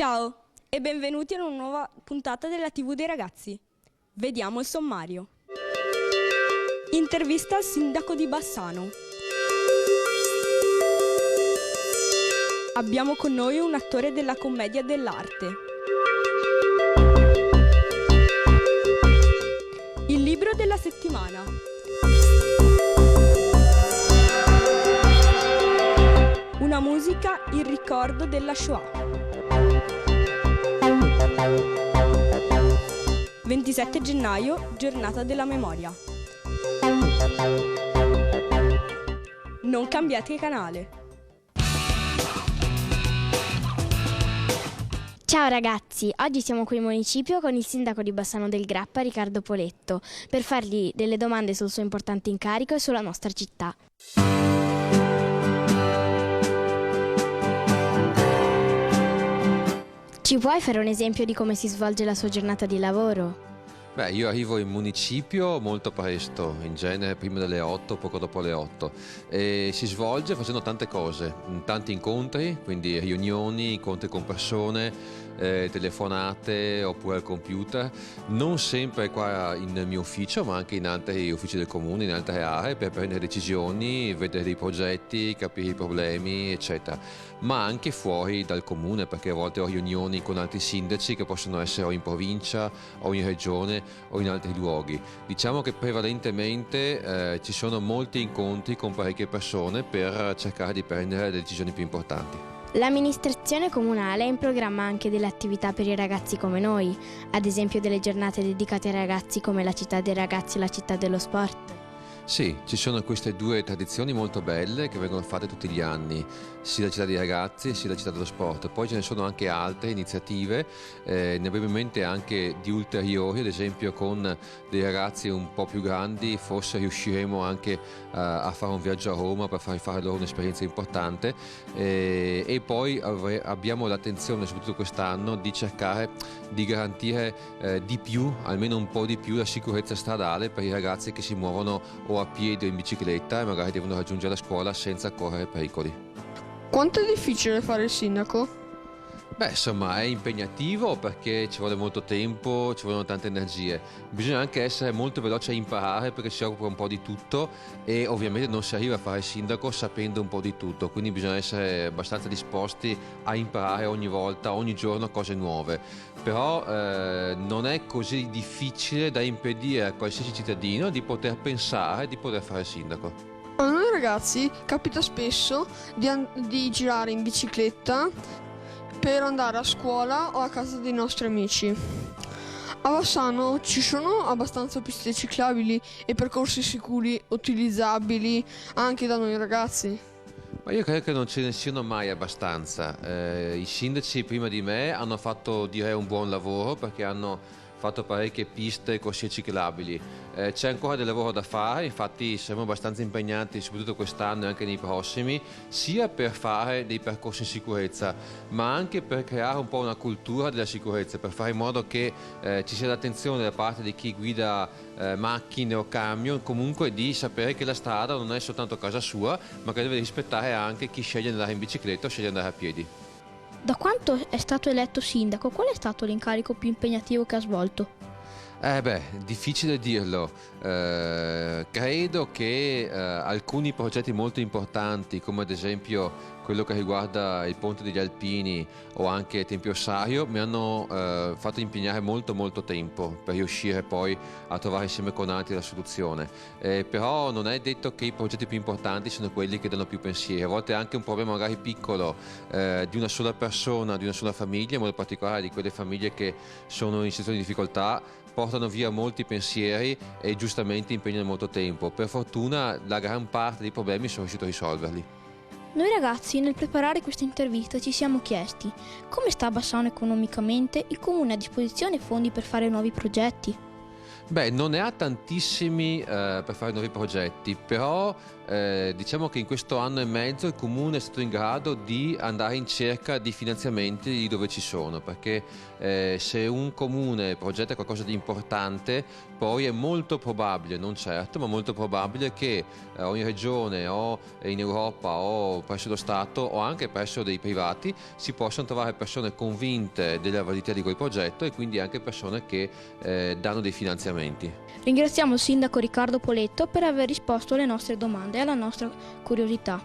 Ciao e benvenuti a una nuova puntata della TV dei ragazzi. Vediamo il sommario. Intervista al sindaco di Bassano. Abbiamo con noi un attore della commedia dell'arte. Il libro della settimana. Una musica in ricordo della Shoah. 27 gennaio, giornata della memoria. Non cambiate canale. Ciao ragazzi, oggi siamo qui in municipio con il sindaco di Bassano del Grappa, Riccardo Poletto, per fargli delle domande sul suo importante incarico e sulla nostra città. Ci puoi fare un esempio di come si svolge la sua giornata di lavoro? Beh, io arrivo in municipio molto presto, in genere prima delle 8, poco dopo le 8, e si svolge facendo tante cose, tanti incontri, quindi riunioni, incontri con persone, telefonate oppure al computer, non sempre qua nel mio ufficio ma anche in altri uffici del comune, in altre aree, per prendere decisioni, vedere dei progetti, capire i problemi eccetera, ma anche fuori dal comune, perché a volte ho riunioni con altri sindaci che possono essere o in provincia o in regione o in altri luoghi. Diciamo che prevalentemente ci sono molti incontri con parecchie persone per cercare di prendere le decisioni più importanti. L'amministrazione comunale ha in programma anche delle attività per i ragazzi come noi, ad esempio delle giornate dedicate ai ragazzi come la città dei ragazzi e la città dello sport. Sì, ci sono queste due tradizioni molto belle che vengono fatte tutti gli anni, sia la città dei ragazzi sia la città dello sport. Poi ce ne sono anche altre iniziative, ne abbiamo in mente anche di ulteriori, ad esempio con dei ragazzi un po' più grandi forse riusciremo anche a fare un viaggio a Roma per far fare loro un'esperienza importante, e poi abbiamo l'attenzione, soprattutto quest'anno, di cercare di garantire di più, almeno un po' di più, la sicurezza stradale per i ragazzi che si muovono o a piedi o in bicicletta e magari devono raggiungere la scuola senza correre pericoli. Quanto è difficile fare il sindaco? Beh, insomma, è impegnativo perché ci vuole molto tempo, ci vogliono tante energie. Bisogna anche essere molto veloci a imparare perché si occupa un po' di tutto e ovviamente non si arriva a fare il sindaco sapendo un po' di tutto, quindi bisogna essere abbastanza disposti a imparare ogni volta, ogni giorno cose nuove. Però non è così difficile da impedire a qualsiasi cittadino di poter pensare di poter fare il sindaco. A noi ragazzi capita spesso di girare in bicicletta per andare a scuola o a casa dei nostri amici. A Bassano ci sono abbastanza piste ciclabili e percorsi sicuri utilizzabili anche da noi ragazzi. Ma io credo che non ce ne siano mai abbastanza. I sindaci prima di me hanno fatto, direi, un buon lavoro perché hanno fatto parecchie piste e corsie ciclabili. C'è ancora del lavoro da fare, infatti siamo abbastanza impegnati, soprattutto quest'anno e anche nei prossimi, sia per fare dei percorsi in sicurezza, ma anche per creare un po' una cultura della sicurezza, per fare in modo che ci sia l'attenzione da parte di chi guida macchine o camion, comunque di sapere che la strada non è soltanto casa sua, ma che deve rispettare anche chi sceglie di andare in bicicletta o sceglie di andare a piedi. Da quanto è stato eletto sindaco, qual è stato l'incarico più impegnativo che ha svolto? Difficile dirlo. Credo che alcuni progetti molto importanti, come ad esempio quello che riguarda il Ponte degli Alpini o anche Tempio Ossario, mi hanno fatto impegnare molto tempo per riuscire poi a trovare insieme con altri la soluzione. Però non è detto che i progetti più importanti sono quelli che danno più pensieri. A volte è anche un problema magari piccolo di una sola persona, di una sola famiglia, in modo particolare di quelle famiglie che sono in situazioni di difficoltà, portano via molti pensieri e giustamente impegnano molto tempo. Per fortuna la gran parte dei problemi sono riuscito a risolverli. Noi ragazzi, nel preparare questa intervista, ci siamo chiesti come sta Bassano economicamente, il comune ha a disposizione fondi per fare nuovi progetti? Beh, non ne ha tantissimi per fare nuovi progetti, però diciamo che in questo anno e mezzo il Comune è stato in grado di andare in cerca di finanziamenti di dove ci sono, perché se un Comune progetta qualcosa di importante, poi è molto probabile, non certo, ma molto probabile che o in regione o in Europa o presso lo Stato o anche presso dei privati si possano trovare persone convinte della validità di quel progetto e quindi anche persone che danno dei finanziamenti. Ringraziamo il sindaco Riccardo Poletto per aver risposto alle nostre domande e alla nostra curiosità.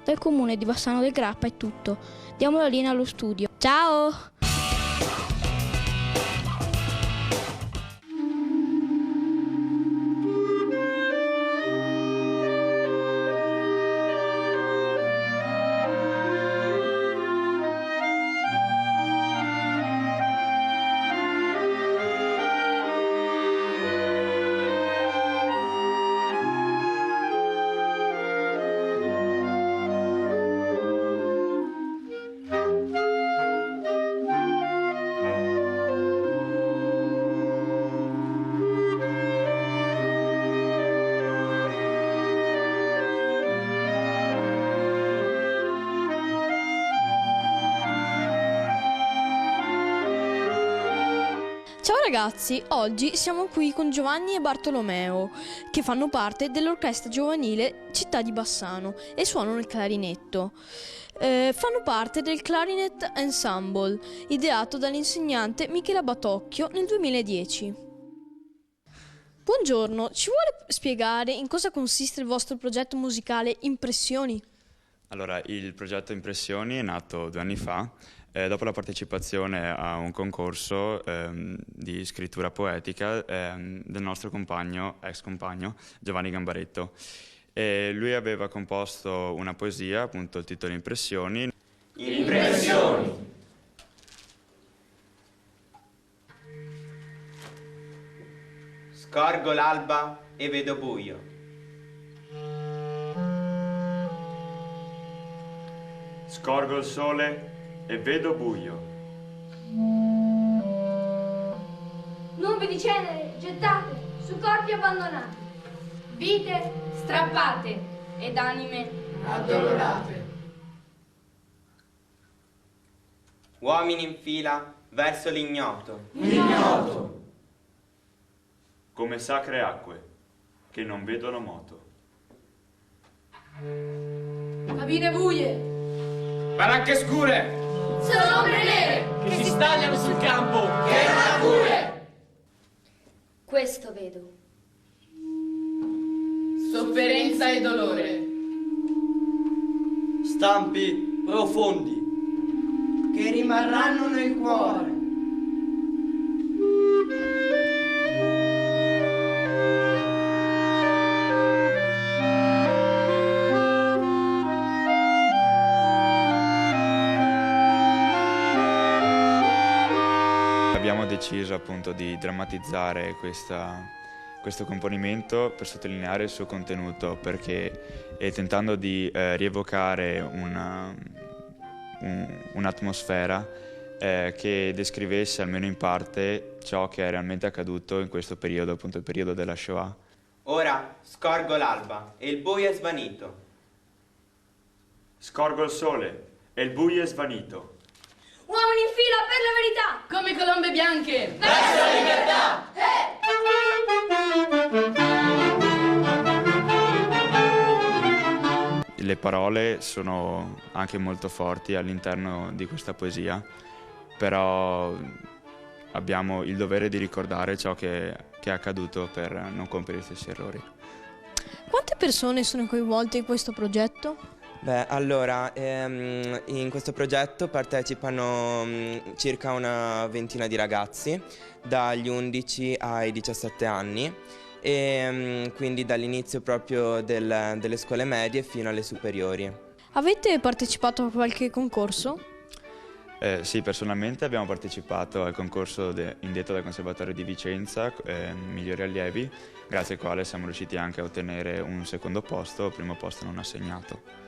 Dal comune di Bassano del Grappa è tutto. Diamo la linea allo studio. Ciao! Ciao ragazzi, oggi siamo qui con Giovanni e Bartolomeo, che fanno parte dell'orchestra giovanile Città di Bassano e suonano il clarinetto. Fanno parte del Clarinet Ensemble, ideato dall'insegnante Michela Batocchio nel 2010. Buongiorno, ci vuole spiegare in cosa consiste il vostro progetto musicale Impressioni? Allora, il progetto Impressioni è nato 2 anni fa, dopo la partecipazione a un concorso di scrittura poetica del nostro ex compagno Giovanni Gambaretto. E lui aveva composto una poesia, appunto il titolo Impressioni. Impressioni! Scorgo l'alba e vedo buio. Scorgo il sole e vedo buio. Nubi di cenere gettate su corpi abbandonati, vite strappate ed anime Addolorate. Uomini in fila verso l'ignoto. Ignoto! Come sacre acque che non vedono moto. cabine buie, Baracche scure sono ombre nere che si stagliano sul campo. Che non ha cure. Questo vedo. Sofferenza e dolore. Stampi profondi che rimarranno nel cuore. Abbiamo deciso appunto di drammatizzare questo componimento per sottolineare il suo contenuto, perché tentando di rievocare un'atmosfera che descrivesse almeno in parte ciò che è realmente accaduto in questo periodo, appunto il periodo della Shoah. Ora scorgo l'alba e il buio è svanito. Scorgo il sole e il buio è svanito. Uomini in fila per la verità, Come colombe bianche. Verso la libertà. Le parole sono anche molto forti all'interno di questa poesia, però abbiamo il dovere di ricordare ciò che è accaduto per non compiere gli stessi errori. Quante persone sono coinvolte in questo progetto? Beh, allora, in questo progetto partecipano circa una ventina di ragazzi, dagli 11 ai 17 anni, e quindi dall'inizio proprio delle scuole medie fino alle superiori. Avete partecipato a qualche concorso? Sì, personalmente abbiamo partecipato al concorso indetto dal Conservatorio di Vicenza, Migliori Allievi, grazie al quale siamo riusciti anche a ottenere un secondo posto, primo posto non assegnato.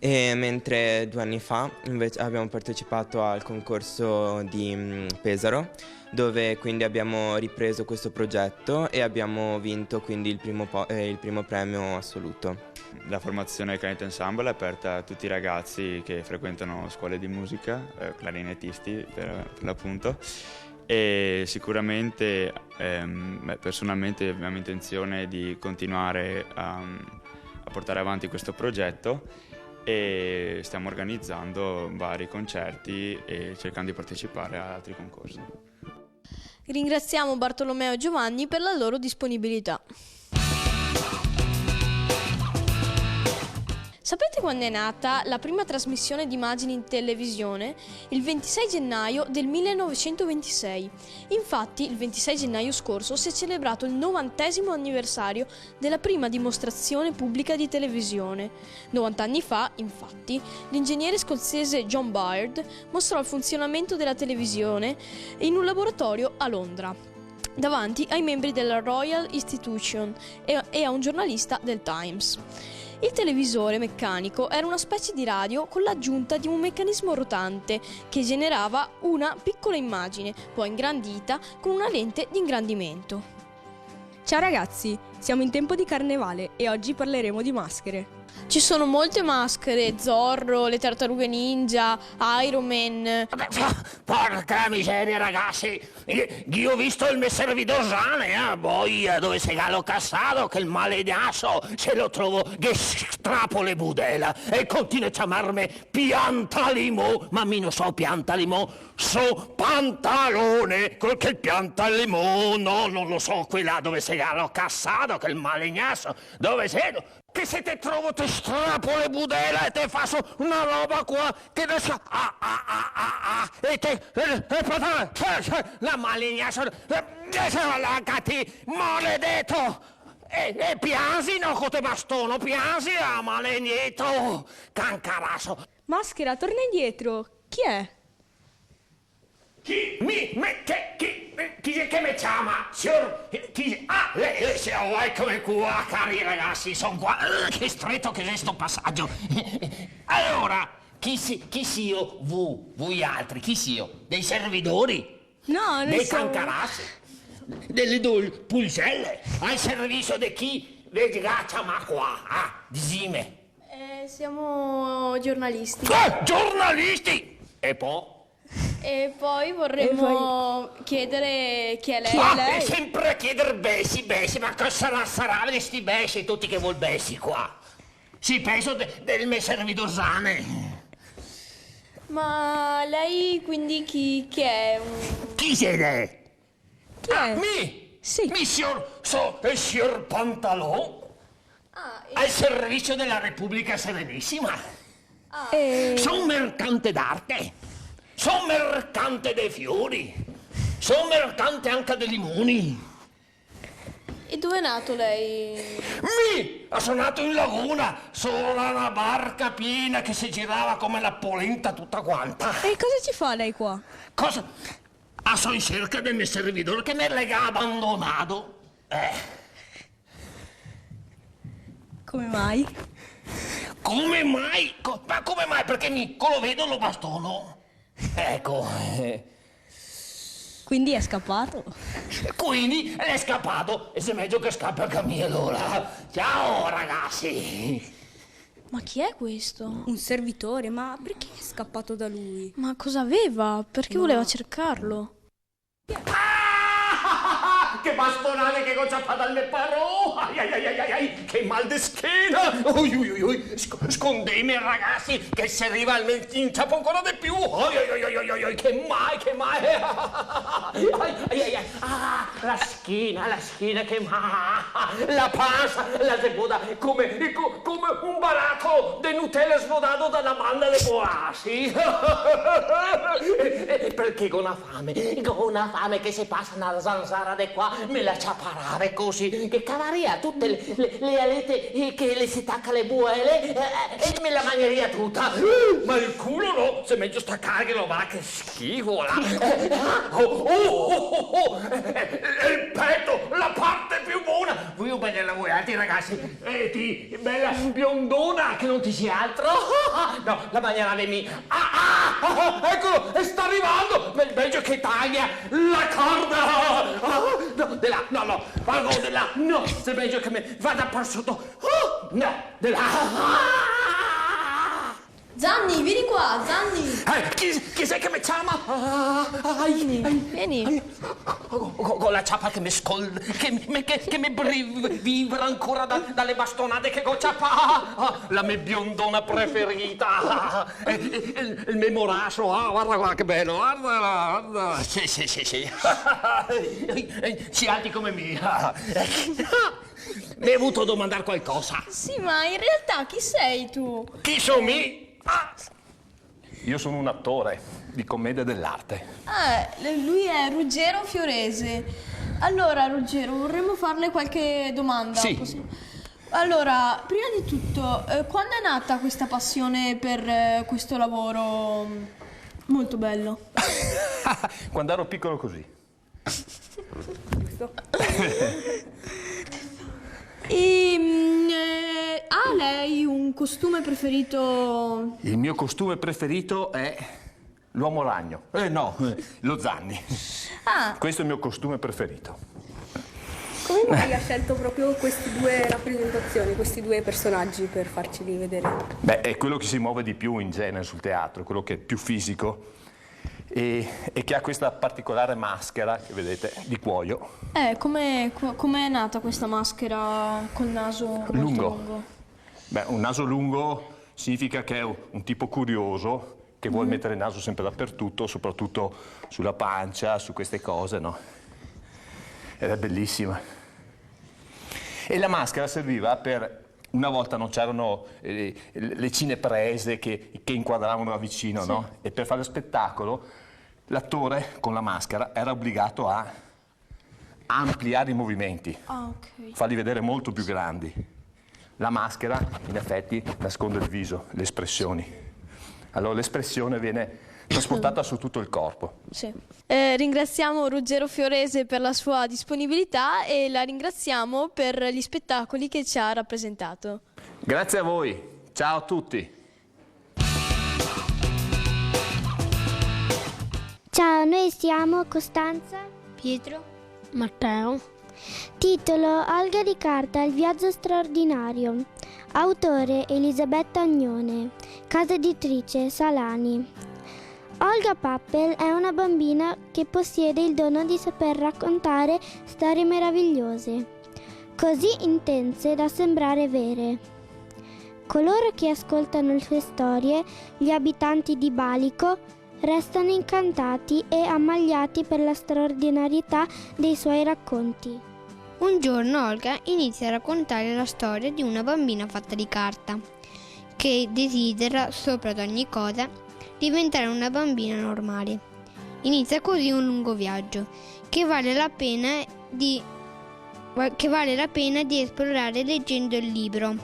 E mentre 2 anni fa invece abbiamo partecipato al concorso di Pesaro, dove quindi abbiamo ripreso questo progetto e abbiamo vinto quindi il primo premio assoluto. La formazione Clarinet Ensemble è aperta a tutti i ragazzi che frequentano scuole di musica, clarinettisti per l'appunto, e sicuramente personalmente abbiamo intenzione di continuare a portare avanti questo progetto e stiamo organizzando vari concerti e cercando di partecipare a altri concorsi. Ringraziamo Bartolomeo e Giovanni per la loro disponibilità. Sapete quando è nata la prima trasmissione di immagini in televisione? Il 26 gennaio del 1926. Infatti, il 26 gennaio scorso si è celebrato il 90° anniversario della prima dimostrazione pubblica di televisione. 90 anni fa, infatti, l'ingegnere scozzese John Baird mostrò il funzionamento della televisione in un laboratorio a Londra, davanti ai membri della Royal Institution e a un giornalista del Times. Il televisore meccanico era una specie di radio con l'aggiunta di un meccanismo rotante che generava una piccola immagine, poi ingrandita con una lente di ingrandimento. Ciao ragazzi, siamo in tempo di carnevale e oggi parleremo di maschere. Ci sono molte maschere: Zorro, le tartarughe ninja, Iron Man. Porca miseria, ragazzi! Io ho visto il messer Vidosane, poi dove si gallo cassato che il maledetto se lo trovo che strappo le budela e continua a chiamarmi piantalimò, ma mi non so piantalimò, so pantalone, che il piantalimò, no, non lo so, quella dove si gallo cassato che il maledetto, dove sei? Che se te trovo te strappo le budela e te faccio una roba qua che ne sa e te la maligna la cati maledetto e piansi no con te bastono piansi a maledetto cancarasso. Maschera, torna indietro. Chi è? Chi che mi chiama? Signor... lei se vuoi come qua, cari ragazzi, sono qua. Che stretto che è sto passaggio. Allora, chi io? Voi altri, chi io? Dei servidori? No, non dei so. cancarassi? Delle pulcelle? Al servizio di chi? Vedi, ma qua, dime. Siamo giornalisti. Giornalisti! E poi? E poi vorremmo chiedere chi è lei. Chi è lei? È sempre a chiedere bessi, ma cosa sarà questi bessi tutti che vuol bessi qua? Si penso del messer Vidosane. Ma lei quindi chi è? Chi siete? Chi è? Mi? Sì. Mi so il signor Pantalon al servizio della Repubblica Serenissima. Sono un mercante d'arte. Sono mercante dei fiori, sono mercante anche dei limoni. E dove è nato lei? Sono nato in laguna, sono una barca piena che si girava come la polenta tutta quanta. E cosa ci fa lei qua? Cosa? Sono in cerca del mio servidore che mi lega abbandonato. Come mai? Come mai? Ma come mai? Perché lo vedo lo bastono. Ecco. Quindi è scappato? Quindi è scappato e se meglio che scappa anche a me allora. Ciao ragazzi. Ma chi è questo? Un servitore, ma perché è scappato da lui? Ma cosa aveva? Perché voleva cercarlo? Che bastonate che cosa fa dalle parole! Ai, che mal di schiena! Scondemi ragazzi che se arriva al inciampo ancora di più! Che mai! La schiena che mai! La panza, la seconda come un barato di Nutella snodato dalla manna di boassi! Perché con una fame che si passa una zanzara di qua me la ciaparave così che cavaria tutte le alette che le si tacca le buele e me la mangeria tutta ma il culo no se meglio staccare che lo va che schifo là. Il petto la parte più buona voi bene la voi Senti ragazzi, bella biondona che non ti sia altro. No, la maniera di me. Eccolo, e sta arrivando. Meglio che taglia la corda. No, di là, no, vado di là. No, se meglio che mi vada per sotto. No, di là. Zanni, vieni qua, Zanni. Chi sei che mi chiama? Vieni. Con la ciappa che mi scolda, che mi vibra ancora dalle bastonate che ho ciappa. La mia biondona preferita. Il mio morasso, guarda che bello, guarda. Sì. Si alti come me. Mi hai avuto domandare qualcosa? Sì, ma in realtà chi sei tu? Chi sono me? Io sono un attore di commedia dell'arte. Lui è Ruggero Fiorese. Allora, Ruggero, vorremmo farle qualche domanda. Sì. Allora, prima di tutto, quando è nata questa passione per questo lavoro molto bello? Quando ero piccolo così. Ha lei un costume preferito? Il mio costume preferito è l'uomo ragno. Lo Zanni. Questo è il mio costume preferito. Come mai ha scelto proprio queste due rappresentazioni, questi due personaggi per farceli vedere? Beh, è quello che si muove di più in genere sul teatro, quello che è più fisico e che ha questa particolare maschera che vedete di cuoio. Com'è nata questa maschera col naso molto lungo? Beh, un naso lungo significa che è un tipo curioso che vuole mettere il naso sempre dappertutto, soprattutto sulla pancia, su queste cose, no? Ed è bellissima. E la maschera serviva per... Una volta non c'erano le cineprese che inquadravano da vicino, no? E per fare spettacolo l'attore con la maschera era obbligato a ampliare i movimenti, farli vedere molto più grandi. La maschera, in effetti, nasconde il viso, le espressioni. Allora l'espressione viene trasportata su tutto il corpo. Sì. Ringraziamo Ruggero Fiorese per la sua disponibilità e la ringraziamo per gli spettacoli che ci ha rappresentato. Grazie a voi. Ciao a tutti. Ciao, noi siamo Costanza, Pietro, Matteo. Titolo Olga di carta, il viaggio straordinario. Autore Elisabetta Agnone. Casa editrice Salani. Olga Pappel è una bambina che possiede il dono di saper raccontare storie meravigliose, così intense da sembrare vere. Coloro che ascoltano le sue storie, gli abitanti di Balico, restano incantati e ammagliati per la straordinarietà dei suoi racconti. Un giorno Olga inizia a raccontare la storia di una bambina fatta di carta, che desidera, sopra ad ogni cosa, diventare una bambina normale. Inizia così un lungo viaggio che vale la pena di esplorare leggendo il libro.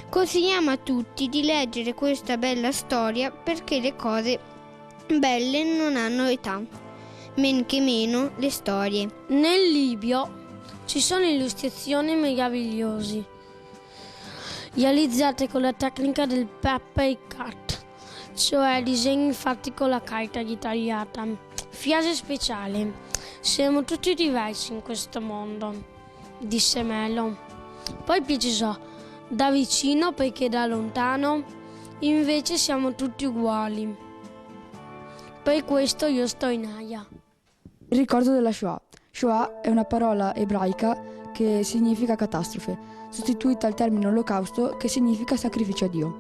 Consigliamo a tutti di leggere questa bella storia perché le cose belle non hanno età, men che meno le storie. Nel libro ci sono illustrazioni meravigliose, realizzate con la tecnica del paper cut, cioè disegni fatti con la carta ritagliata. Frase speciale: siamo tutti diversi in questo mondo, disse Melo. Poi precisò: da vicino perché da lontano invece siamo tutti uguali. Per questo io sto in aria. Il ricordo della Shoah. Shoah è una parola ebraica che significa catastrofe, sostituita al termine olocausto che significa sacrificio a Dio.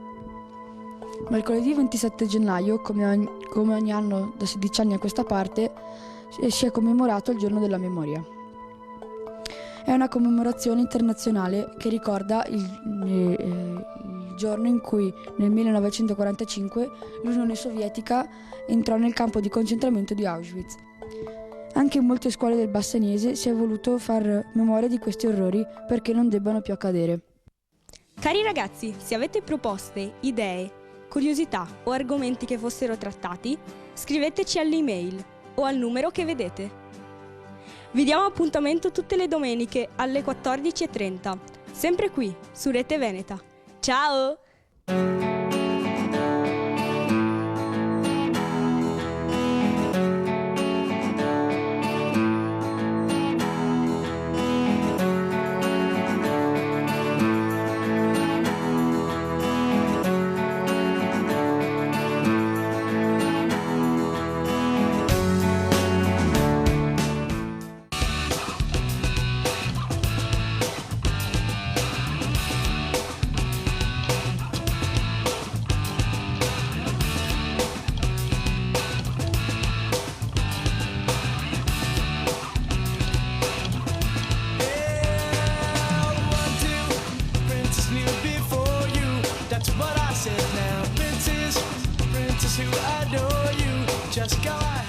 Mercoledì 27 gennaio, come ogni anno da 16 anni a questa parte, si è commemorato il giorno della memoria. È una commemorazione internazionale che ricorda il giorno in cui nel 1945 l'Unione Sovietica entrò nel campo di concentramento di Auschwitz. Anche in molte scuole del Bassanese si è voluto far memoria di questi orrori perché non debbano più accadere. Cari ragazzi, se avete proposte, idee, curiosità o argomenti che fossero trattati, scriveteci all'email o al numero che vedete. Vi diamo appuntamento tutte le domeniche alle 14:30, sempre qui su Rete Veneta. Ciao! Who adore you, just go ahead.